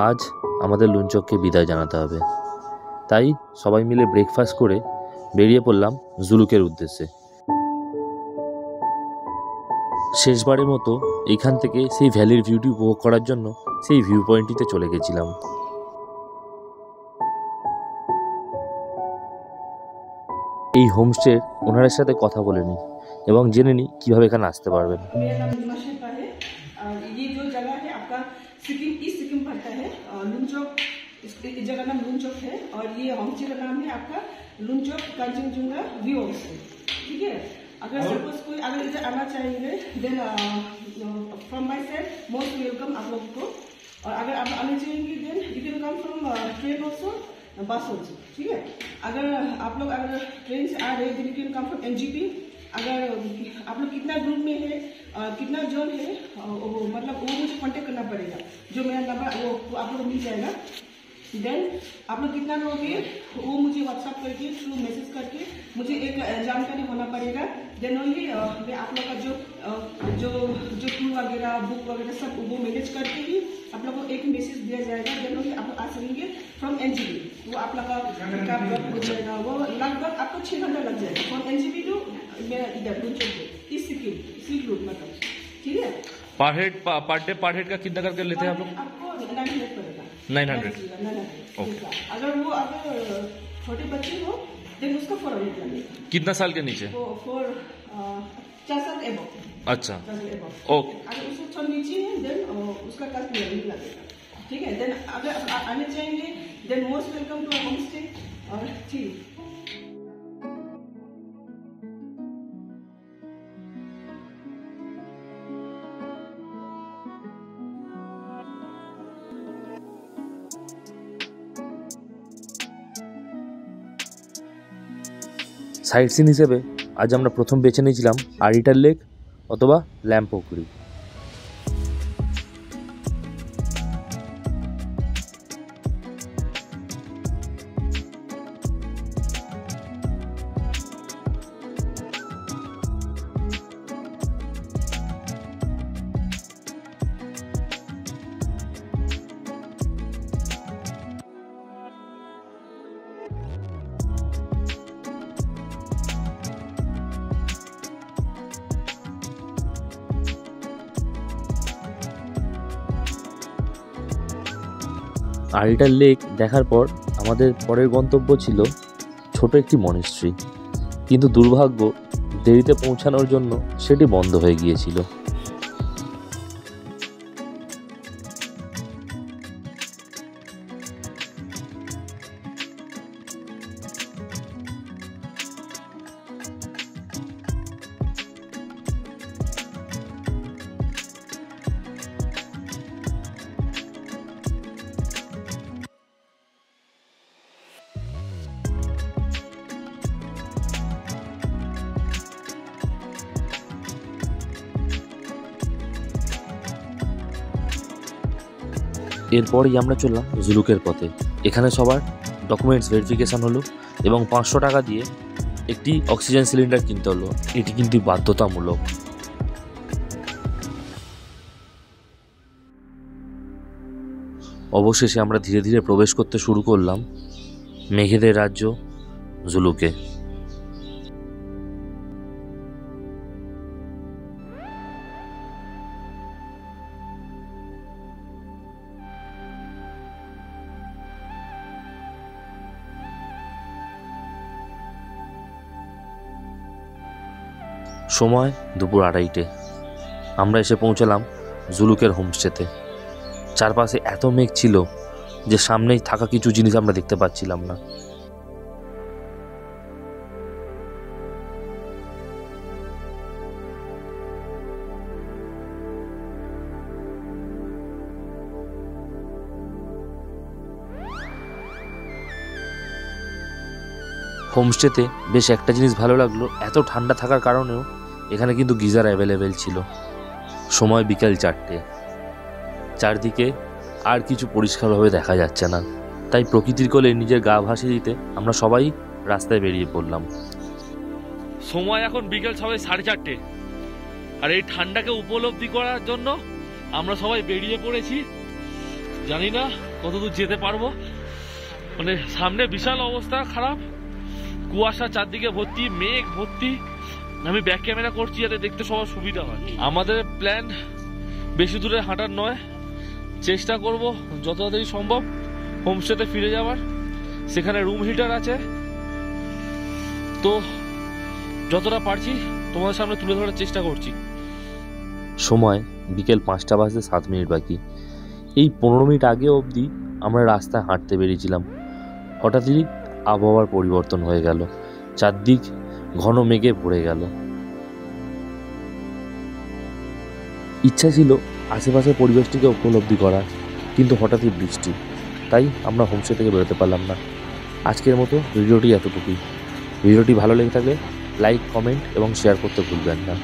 আজ আমাদের লুনচককে বিদায় জানাতে হবে, তাই সবাই মিলে ব্রেকফাস্ট করে বেরিয়ে পড়লাম জুলুকের উদ্দেশ্যে। শেষবারের মতো এইখান থেকে সেই ভ্যালির ভিউটি উপভোগ করার জন্য সেই ভিউ পয়েন্টটিতে চলে গেছিলাম। এই হোমস্টের ওনারের সাথে কথা বলে নিই এবং জেনে নিই কীভাবে এখানে আসতে পারবেন। इस जगह नाम लुनचौक है और ये होमस्टे का नाम है आपका लुनचौक कांचनजुंगा व्यू होमस्टे। ठीक है, अगर सपोज कोई अगर इधर आना चाहेंगे then from my side most welcome आप लोगों को। और अगर आप आना चाहेंगे then you can come from train also bus also. ठीक है, अगर आप लोग अगर ट्रेन से आ रहे हैं then you can come from NJP. अगर आप लोग कितना ग्रुप में है कितना जोन है मतलब वो मुझे कांटेक्ट करना पड़ेगा, जो मेरा नंबर वो आप लोग मिल जाएगा। देन आप लोग कितना लोग हैं वो मुझे व्हाट्सएप करके थ्रू मैसेज करके मुझे एक जानकारी होना पड़ेगा। देन ओनली मैं आप लोग का जो जो जो टूर वगैरह बुक वगैरह सब वो मैनेज करके ही आप लोग को एक मैसेज दिया जाएगा। देन ओनली आप लोग आ सकेंगे फ्रॉम एनजीबी, वो आप लोग का हो जाएगा। वो लगभग आपको 6 घंटा लग जाएगा फ्रॉम एनजीबी टू मेरा इधर लुनचौक इस सिक्किम रूट मतलब। ठीक है, पर हेड का कितना करके लेते हैं आप लोग? आपको 900 पड़ेगा। 900। अगर वो अगर छोटे बच्चे हो देन उसका 400 लगेगा। कितना साल के नीचे? 4 साल एबव। अच्छा, ओके। अगर उससे थोड़ा नीचे है देन उसका कास्ट नहीं लगेगा। ठीक है, देन अगर आने चाहेंगे then most welcome to home stay. और ठीक সাইট সিন হিসেবে আজ আমরা প্রথম বেছে নিয়েছিলাম আরিটার লেক অথবা ল্যাম্পোকুড়ি। আরিটার লেক দেখার পর আমাদের পরের গন্তব্য ছিল ছোট একটি মনিস্ট্রি, কিন্তু দুর্ভাগ্য দেরিতে পৌঁছানোর জন্য সেটি বন্ধ হয়ে গিয়েছিল। এরপরই আমরা চললাম জুলুকের পথে। এখানে সবার ডকুমেন্টস ভেরিফিকেশান হলো এবং 500 টাকা দিয়ে একটি অক্সিজেন সিলিন্ডার কিনতে হলো। এটি কিন্তু বাধ্যতামূলক। অবশেষে আমরা ধীরে ধীরে প্রবেশ করতে শুরু করলাম মেঘেদের রাজ্য জুলুকে। সময় দুপুর 2:30। আমরা এসে পৌঁছালাম জুলুকের হোমস্টেতে। চারপাশে এত মেঘ ছিল যে সামনেই থাকা কিছু জিনিস আমরা দেখতে পাচ্ছিলাম না। হোমস্টেতে বেশ একটা জিনিস ভালো লাগলো, এত ঠান্ডা থাকার কারণেও এখানে কিন্তু গিজার অ্যাভেলেবেল ছিল। সময় বিকেল 4টে। চারদিকে আর কিছু পরিষ্কারভাবে দেখা যাচ্ছে না, তাই প্রকৃতির কোলে নিজের গা ভাসিয়ে দিতে আমরা সবাই রাস্তায় বেরিয়ে পড়লাম। সময় এখন বিকেল 4:30, আর এই ঠান্ডাকে উপলব্ধি করার জন্য আমরা সবাই বেরিয়ে পড়েছি, জানি না কতদূর যেতে পারবো। মানে সামনে বিশাল অবস্থা খারাপ, কুয়াশা চারদিকে ভর্তি, মেঘ ভর্তি। আমি ব্যাক ক্যামেরা করছি যাতে দেখতে সবার সুবিধা হয়। আমাদের প্ল্যান বেশি দূরে হাঁটার নয়, চেষ্টা করব যত তাড়াতাড়ি সম্ভব হোমস্টেতে ফিরে যাওয়ার। সেখানে রুম হিটার আছে, তো যতটা পারছি তোমাদের সামনে তুলে ধরার চেষ্টা করছি। সময় বিকেল 5টা বাজতে 7 মিনিট বাকি। এই 15 মিনিট আগে অবধি আমরা রাস্তায় হাঁটতে বেরিয়েছিলাম। হঠাৎই আবহাওয়ার পরিবর্তন হয়ে গেল, চারদিক ঘন মেঘে ভরে গেল। ইচ্ছা ছিল আশেপাশের পরিবেশটিকে উপলব্ধি করার, কিন্তু হঠাৎই বৃষ্টি, তাই আমরা হোমস্টে থেকে বেরোতে পারলাম না। আজকের মতো ভিডিওটি এতটুকুই। ভিডিওটি ভালো লেগে থাকলে লাইক, কমেন্ট এবং শেয়ার করতে ভুলবেন না।